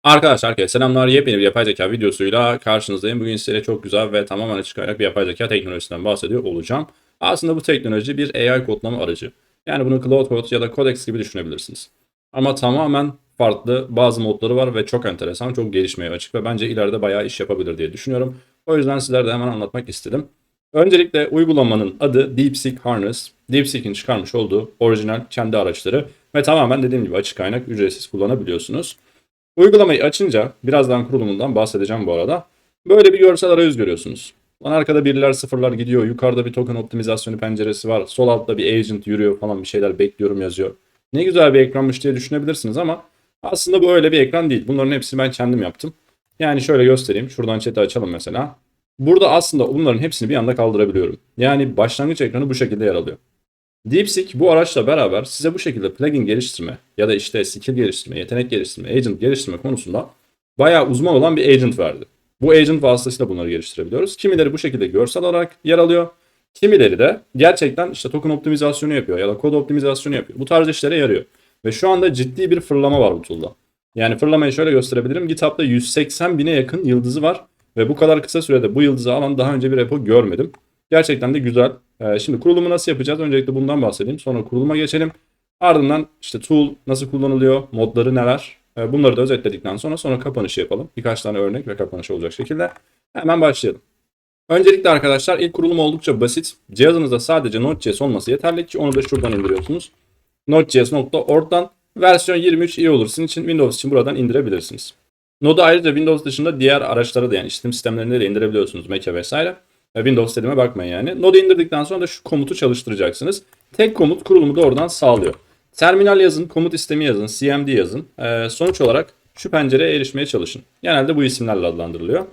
Arkadaşlar herkese selamlar. Yepyeni bir yapay zeka videosuyla karşınızdayım. Bugün size çok güzel ve tamamen açık kaynak bir yapay zeka teknolojisinden bahsediyor olacağım. Aslında bu teknoloji bir AI kodlama aracı. Yani bunu Claude Code ya da Codex gibi düşünebilirsiniz. Ama tamamen farklı bazı modları var ve çok enteresan, çok gelişmeye açık ve bence ileride bayağı iş yapabilir diye düşünüyorum. O yüzden sizlere de hemen anlatmak istedim. Öncelikle uygulamanın adı DeepSeek Harness. DeepSeek'in çıkarmış olduğu orijinal kendi araçları ve tamamen dediğim gibi açık kaynak ücretsiz kullanabiliyorsunuz. Uygulamayı açınca birazdan kurulumundan bahsedeceğim bu arada. Böyle bir görsel arayüz görüyorsunuz. Lan arkada birler sıfırlar gidiyor. Yukarıda bir token optimizasyonu penceresi var. Sol altta bir agent yürüyor falan bir şeyler bekliyorum yazıyor. Ne güzel bir ekranmış diye düşünebilirsiniz ama aslında bu öyle bir ekran değil. Bunların hepsini ben kendim yaptım. Yani şöyle göstereyim. Şuradan chat'i açalım mesela. Burada aslında bunların hepsini bir anda kaldırabiliyorum. Yani başlangıç ekranı bu şekilde yer alıyor. DeepSeek bu araçla beraber size bu şekilde plugin geliştirme ya da işte skill geliştirme, yetenek geliştirme, agent geliştirme konusunda bayağı uzman olan bir agent verdi. Bu agent vasıtasıyla bunları geliştirebiliyoruz. Kimileri bu şekilde görsel olarak yer alıyor. Kimileri de gerçekten işte token optimizasyonu yapıyor ya da kod optimizasyonu yapıyor. Bu tarz işlere yarıyor. Ve şu anda ciddi bir fırlama var bu tool'da. Yani fırlamayı şöyle gösterebilirim. GitHub'da 180 bine yakın yıldızı var. Ve bu kadar kısa sürede bu yıldızı alan daha önce bir repo görmedim. Gerçekten de güzel. Şimdi kurulumu nasıl yapacağız? Öncelikle bundan bahsedeyim. Sonra kuruluma geçelim. Ardından işte tool nasıl kullanılıyor, modları neler? Bunları da özetledikten sonra kapanışı yapalım. Birkaç tane örnek ve kapanış olacak şekilde. Hemen başlayalım. Öncelikle arkadaşlar ilk kurulum oldukça basit. Cihazınızda sadece Node.js olması yeterli ki onu da şuradan indiriyorsunuz. Node.js.org'dan versiyon 23 iyi olur. Sizin için Windows için buradan indirebilirsiniz. Node'u ayrıca Windows dışında diğer araçlara da yani işletim sistemlerinde de indirebiliyorsunuz. Mac'e vesaire. Windows dediğime bakmayın yani. Node'u indirdikten sonra da şu komutu çalıştıracaksınız. Tek komut kurulumu da oradan sağlıyor. Terminal yazın, komut istemi yazın, cmd yazın. Sonuç olarak şu pencereye erişmeye çalışın. Genelde bu isimlerle adlandırılıyor.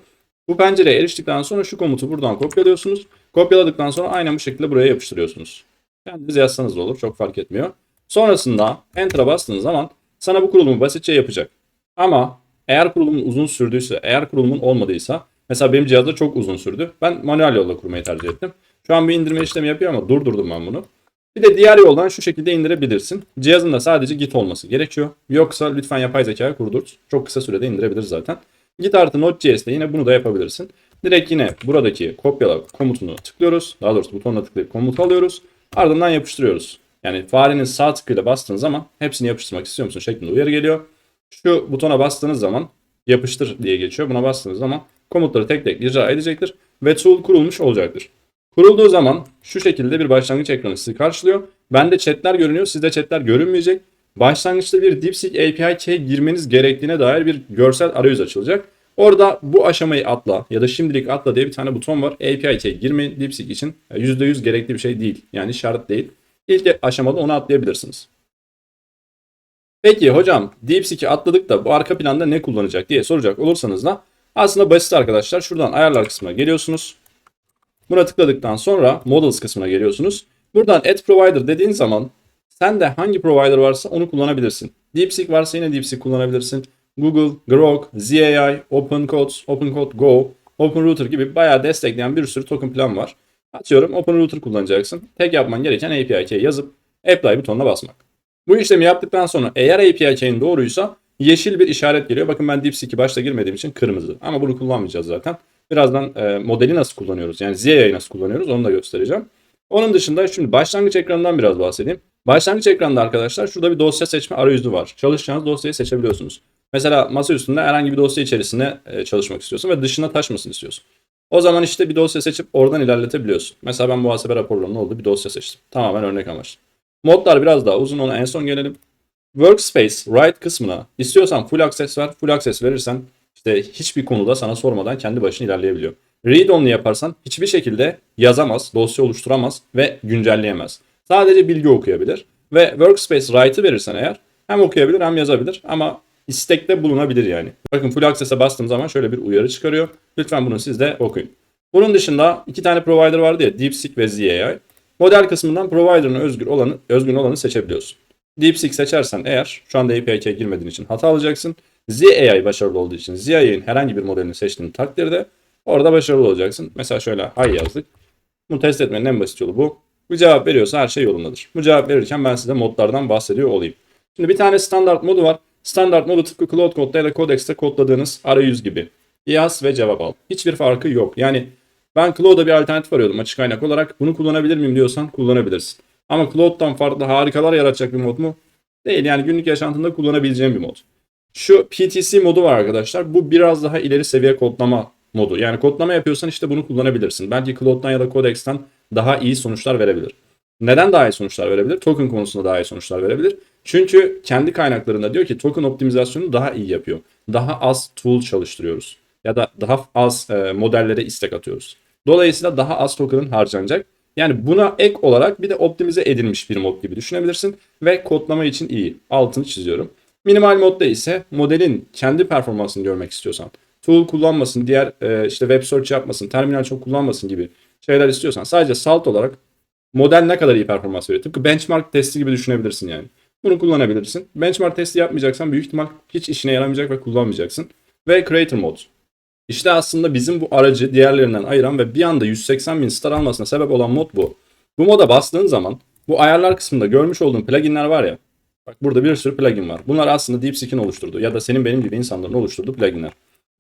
Bu pencereye eriştikten sonra şu komutu buradan kopyalıyorsunuz. Kopyaladıktan sonra aynen bu şekilde buraya yapıştırıyorsunuz. Kendiniz yazsanız da olur, çok fark etmiyor. Sonrasında Enter'a bastığınız zaman sana bu kurulumu basitçe yapacak. Ama eğer kurulumun uzun sürdüyse, eğer kurulumun olmadıysa, mesela benim cihazda çok uzun sürdü. Ben manuel yolla kurmayı tercih ettim. Şu an bir indirme işlemi yapıyor ama durdurdum ben bunu. Bir de diğer yoldan şu şekilde indirebilirsin. Cihazında sadece Git olması gerekiyor. Yoksa lütfen yapay zekaya kurdurt. Çok kısa sürede indirebilir zaten. Git artı Node.js'de yine bunu da yapabilirsin. Direkt yine buradaki kopyala komutunu tıklıyoruz. Daha doğrusu butonla tıklayıp komutu alıyoruz. Ardından yapıştırıyoruz. Yani farenin sağ tıkıyla bastığınız zaman hepsini yapıştırmak istiyor musun şeklinde uyarı geliyor. Şu butona bastığınız zaman yapıştır diye geçiyor. Buna bastığınız zaman komutları tek tek icra edecektir ve tool kurulmuş olacaktır. Kurulduğu zaman şu şekilde bir başlangıç ekranı sizi karşılıyor. Bende chatler görünüyor, sizde chatler görünmeyecek. Başlangıçta bir DeepSeek API key girmeniz gerektiğine dair bir görsel arayüz açılacak. Orada bu aşamayı atla ya da şimdilik atla diye bir tane buton var. API key girmeyin DeepSeek için %100 gerekli bir şey değil. Yani şart değil. İlk aşamada onu atlayabilirsiniz. Peki hocam DeepSeek'i atladık da bu arka planda ne kullanacak diye soracak olursanız da aslında basit arkadaşlar. Şuradan ayarlar kısmına geliyorsunuz. Buna tıkladıktan sonra Models kısmına geliyorsunuz. Buradan Add Provider dediğin zaman sen de hangi provider varsa onu kullanabilirsin. DeepSeek varsa yine DeepSeek kullanabilirsin. Google, Grok, ZAI, OpenCode, OpenCode Go, OpenRouter gibi bayağı destekleyen bir sürü token plan var. Atıyorum OpenRouter kullanacaksın. Tek yapman gereken API key yazıp Apply butonuna basmak. Bu işlemi yaptıktan sonra eğer API key'in doğruysa yeşil bir işaret geliyor. Bakın ben DeepSeek'i başta girmediğim için kırmızı. Ama bunu kullanmayacağız zaten. Birazdan modeli nasıl kullanıyoruz yani ZA'yı nasıl kullanıyoruz onu da göstereceğim. Onun dışında şimdi başlangıç ekranından biraz bahsedeyim. Başlangıç ekranında arkadaşlar şurada bir dosya seçme arayüzü var. Çalışacağınız dosyayı seçebiliyorsunuz. Mesela masa üstünde herhangi bir dosya içerisinde çalışmak istiyorsun ve dışına taşmasını istiyorsun. O zaman işte bir dosya seçip oradan ilerletebiliyorsun. Mesela ben muhasebe raporlarının olduğu bir dosya seçtim. Tamamen örnek amaçlı. Modlar biraz daha uzun, ona en son gelelim. Workspace, Write kısmına istiyorsan full access ver. Full access verirsen işte hiçbir konuda sana sormadan kendi başına ilerleyebiliyor. Read only yaparsan hiçbir şekilde yazamaz, dosya oluşturamaz ve güncelleyemez. Sadece bilgi okuyabilir. Ve Workspace Write'ı verirsen eğer hem okuyabilir hem yazabilir ama istekte bulunabilir yani. Bakın full access'e bastığım zaman şöyle bir uyarı çıkarıyor. Lütfen bunu siz de okuyun. Bunun dışında iki tane provider vardı ya, DeepSeek ve ZAI. Model kısmından provider'ın özgün olanı seçebiliyorsun. DeepSeek seçersen eğer şu anda API'ye girmediğin için hata alacaksın. ZAI başarılı olduğu için ZAI'nin herhangi bir modelini seçtiğin takdirde orada başarılı olacaksın. Mesela şöyle hay yazdık. Bunu test etmenin en basit yolu bu. Bu cevap veriyorsa her şey yolundadır. Bu cevap verirken ben size modlardan bahsediyor olayım. Şimdi bir tane standart modu var. Standart modu tıpkı Cloud Code'da ya da Codex'te kodladığınız arayüz gibi. Yaz ve cevap al. Hiçbir farkı yok. Yani ben Cloud'a bir alternatif arıyordum açık kaynak olarak. Bunu kullanabilir miyim diyorsan kullanabilirsin. Ama Cloud'dan farklı harikalar yaratacak bir mod mu? Değil, yani günlük yaşantında kullanabileceğim bir mod. Şu PTC modu var arkadaşlar. Bu biraz daha ileri seviye kodlama modu. Yani kodlama yapıyorsan işte bunu kullanabilirsin. Belki Cloud'dan ya da Codex'ten daha iyi sonuçlar verebilir. Neden daha iyi sonuçlar verebilir? Token konusunda daha iyi sonuçlar verebilir. Çünkü kendi kaynaklarında diyor ki token optimizasyonu daha iyi yapıyor. Daha az tool çalıştırıyoruz. Ya da daha az modellere istek atıyoruz. Dolayısıyla daha az token'ın harcanacak. Yani buna ek olarak bir de optimize edilmiş bir mod gibi düşünebilirsin. Ve kodlama için iyi. Altını çiziyorum. Minimal modda ise modelin kendi performansını görmek istiyorsan, tool kullanmasın, diğer işte web search yapmasın, terminal çok kullanmasın gibi şeyler istiyorsan sadece salt olarak model ne kadar iyi performans veriyor. Tıpkı benchmark testi gibi düşünebilirsin yani. Bunu kullanabilirsin. Benchmark testi yapmayacaksan büyük ihtimal hiç işine yaramayacak ve kullanmayacaksın. Ve Creator Mode. İşte aslında bizim bu aracı diğerlerinden ayıran ve bir anda 180 bin star almasına sebep olan mod bu. Bu moda bastığın zaman bu ayarlar kısmında görmüş olduğun pluginler var ya. Bak burada bir sürü plugin var. Bunlar aslında DeepSeek'in oluşturduğu ya da senin benim gibi insanların oluşturduğu pluginler.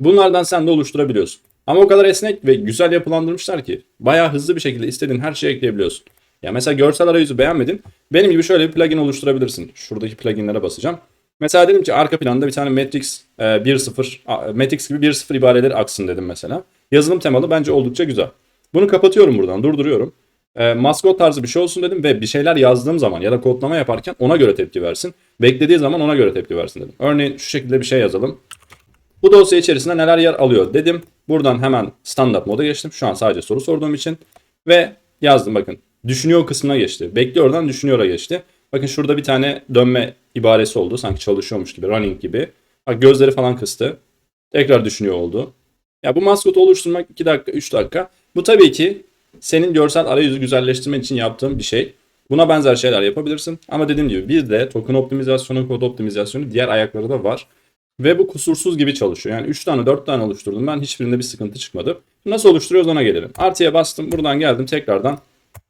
Bunlardan sen de oluşturabiliyorsun. Ama o kadar esnek ve güzel yapılandırmışlar ki bayağı hızlı bir şekilde istediğin her şeyi ekleyebiliyorsun. Ya mesela görsel arayüzü beğenmedin. Benim gibi şöyle bir plugin oluşturabilirsin. Şuradaki pluginlere basacağım. Mesela dedim ki arka planda bir tane Matrix 1.0 Matrix gibi 1.0 ibareleri aksın dedim mesela. Yazılım temalı bence oldukça güzel. Bunu kapatıyorum buradan, durduruyorum. Maskot tarzı bir şey olsun dedim ve bir şeyler yazdığım zaman ya da kodlama yaparken ona göre tepki versin. Beklediği zaman ona göre tepki versin dedim. Örneğin şu şekilde bir şey yazalım. Bu dosya içerisinde neler yer alıyor dedim. Buradan hemen standart moda geçtim. Şu an sadece soru sorduğum için. Ve yazdım bakın. Düşünüyor kısmına geçti. Bekliyordan düşünüyor'a geçti. Bakın şurada bir tane dönme ibaresi oldu. Sanki çalışıyormuş gibi, running gibi. Bak gözleri falan kıstı. Tekrar düşünüyor oldu. Ya bu maskotu oluşturmak 2 dakika, 3 dakika. Bu tabii ki senin görsel arayüzü güzelleştirmen için yaptığın bir şey. Buna benzer şeyler yapabilirsin. Ama dediğim gibi bir de token optimizasyonu, kod optimizasyonu diğer ayakları da var. Ve bu kusursuz gibi çalışıyor. Yani 3 tane 4 tane oluşturdum. Ben hiçbirinde bir sıkıntı çıkmadı. Nasıl oluşturuyoruz ona gelelim. Artıya bastım. Buradan geldim tekrardan.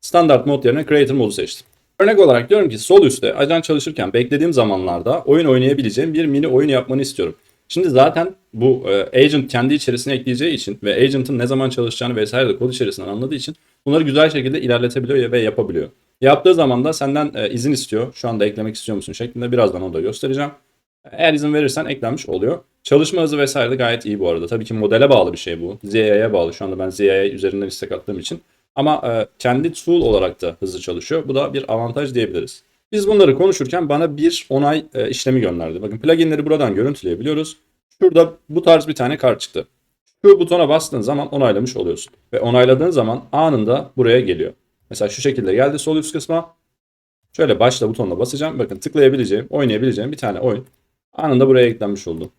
Standart mod yerine Creator modu seçtim. Örnek olarak diyorum ki sol üstte ajan çalışırken beklediğim zamanlarda oyun oynayabileceğim bir mini oyun yapmanı istiyorum. Şimdi zaten bu agent kendi içerisine ekleyeceği için ve agent'ın ne zaman çalışacağını vesaire de kod içerisinden anladığı için bunları güzel şekilde ilerletebiliyor ve yapabiliyor. Yaptığı zaman da senden izin istiyor. Şu anda eklemek istiyor musun şeklinde birazdan onu da göstereceğim. Eğer izin verirsen eklenmiş oluyor. Çalışma hızı vesaire de gayet iyi bu arada. Tabii ki modele bağlı bir şey bu. ZIA'ya bağlı. Şu anda ben ZIA üzerinden istek attığım için. Ama kendi tool olarak da hızlı çalışıyor. Bu da bir avantaj diyebiliriz. Biz bunları konuşurken bana bir onay işlemi gönderdi. Bakın pluginleri buradan görüntüleyebiliyoruz. Şurada bu tarz bir tane kart çıktı. Şu butona bastığın zaman onaylamış oluyorsun. Ve onayladığın zaman anında buraya geliyor. Mesela şu şekilde geldi sol üst kısma. Şöyle başla butonuna basacağım. Bakın tıklayabileceğim, oynayabileceğim bir tane oyun. Anında buraya eklenmiş oldu.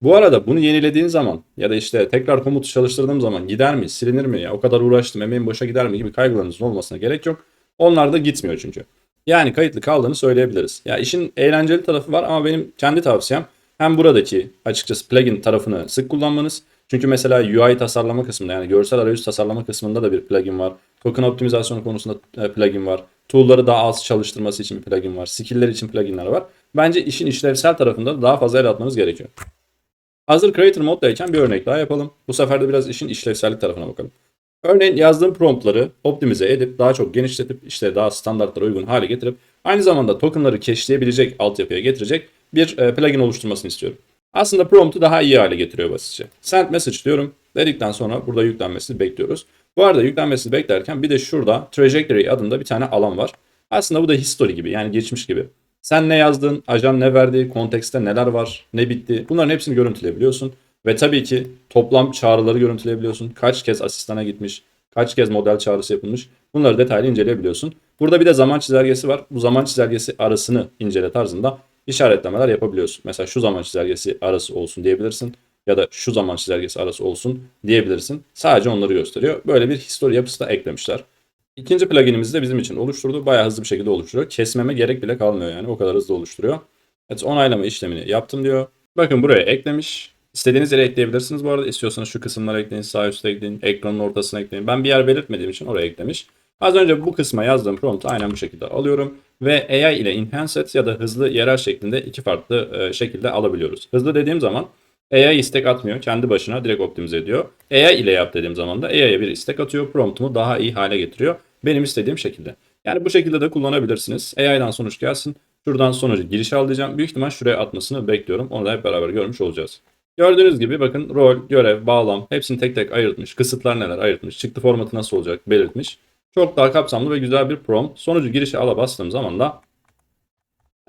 Bu arada bunu yenilediğin zaman ya da işte tekrar komutu çalıştırdığım zaman gider mi, silinir mi ya o kadar uğraştım emeğim boşa gider mi gibi kaygılarınızın olmasına gerek yok. Onlar da gitmiyor çünkü. Yani kayıtlı kaldığını söyleyebiliriz. Ya işin eğlenceli tarafı var ama benim kendi tavsiyem hem buradaki açıkçası plugin tarafını sık kullanmanız. Çünkü mesela UI tasarlama kısmında yani görsel arayüz tasarlama kısmında da bir plugin var. Token optimizasyonu konusunda plugin var. Tool'ları daha az çalıştırması için bir plugin var. Skill'ler için pluginler var. Bence işin işlevsel tarafında daha fazla el atmanız gerekiyor. Hazır Creator moddayken bir örnek daha yapalım. Bu sefer de biraz işin işlevsellik tarafına bakalım. Örneğin yazdığım promptları optimize edip daha çok genişletip işte daha standartlara uygun hale getirip aynı zamanda tokenları cache'leyebilecek altyapıya getirecek bir plugin oluşturmasını istiyorum. Aslında promptu daha iyi hale getiriyor basitçe. Send message diyorum. Dedikten sonra burada yüklenmesini bekliyoruz. Bu arada yüklenmesini beklerken bir de şurada trajectory adında bir tane alan var. Aslında bu da history gibi yani geçmiş gibi. Sen ne yazdın, ajan ne verdi, kontekste neler var, ne bitti bunların hepsini görüntüleyebiliyorsun. Ve tabii ki toplam çağrıları görüntüleyebiliyorsun. Kaç kez asistana gitmiş, kaç kez model çağrısı yapılmış bunları detaylı inceleyebiliyorsun. Burada bir de zaman çizelgesi var. Bu zaman çizelgesi arasını incele tarzında işaretlemeler yapabiliyorsun. Mesela şu zaman çizelgesi arası olsun diyebilirsin. Ya da şu zaman çizelgesi arası olsun diyebilirsin. Sadece onları gösteriyor. Böyle bir history yapısı da eklemişler. İkinci pluginimizi de bizim için oluşturdu. Bayağı hızlı bir şekilde oluşturuyor. Kesmeme gerek bile kalmıyor yani. O kadar hızlı oluşturuyor. Evet, onaylama işlemini yaptım diyor. Bakın buraya eklemiş. İstediğiniz yere ekleyebilirsiniz bu arada. İstiyorsanız şu kısımlara ekleyin, sağ üstte ekleyin, ekranın ortasına ekleyin. Ben bir yer belirtmediğim için oraya eklemiş. Az önce bu kısma yazdığım promptu aynen bu şekilde alıyorum ve AI ile enhanced ya da hızlı yerel şeklinde iki farklı şekilde alabiliyoruz. Hızlı dediğim zaman AI istek atmıyor. Kendi başına direkt optimize ediyor. AI ile yap dediğim zaman da AI'ye bir istek atıyor. Promptumu daha iyi hale getiriyor. Benim istediğim şekilde. Yani bu şekilde de kullanabilirsiniz. AI'dan sonuç gelsin. Şuradan sonucu giriş al diyeceğim. Büyük ihtimal şuraya atmasını bekliyorum. Onu da hep beraber görmüş olacağız. Gördüğünüz gibi bakın rol, görev, bağlam hepsini tek tek ayırtmış. Kısıtlar neler ayırtmış. Çıktı formatı nasıl olacak belirtmiş. Çok daha kapsamlı ve güzel bir prompt. Sonucu girişe ala bastığım zaman da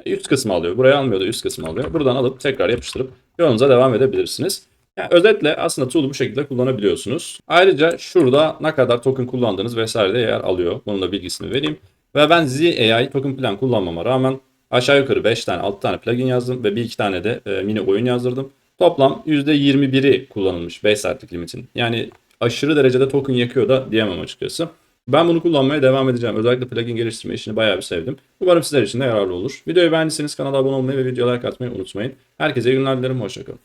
üst kısmı alıyor. Buraya almıyor da üst kısmı alıyor. Buradan alıp tekrar yapıştırıp yolunuza devam edebilirsiniz. Yani özetle aslında tool'u bu şekilde kullanabiliyorsunuz. Ayrıca şurada ne kadar token kullandığınız vesaire de yer alıyor. Bunun da bilgisini vereyim. Ve ben ZAI token plan kullanmama rağmen aşağı yukarı 5 tane 6 tane plugin yazdım ve bir iki tane de mini oyun yazdırdım. Toplam %21'i kullanılmış 5 saatlik limitin. Yani aşırı derecede token yakıyor da diyemem açıkçası. Ben bunu kullanmaya devam edeceğim. Özellikle plugin geliştirme işini bayağı bir sevdim. Umarım sizler için de yararlı olur. Videoyu beğendiyseniz kanala abone olmayı ve videoya like atmayı unutmayın. Herkese iyi günler dilerim. Hoşçakalın.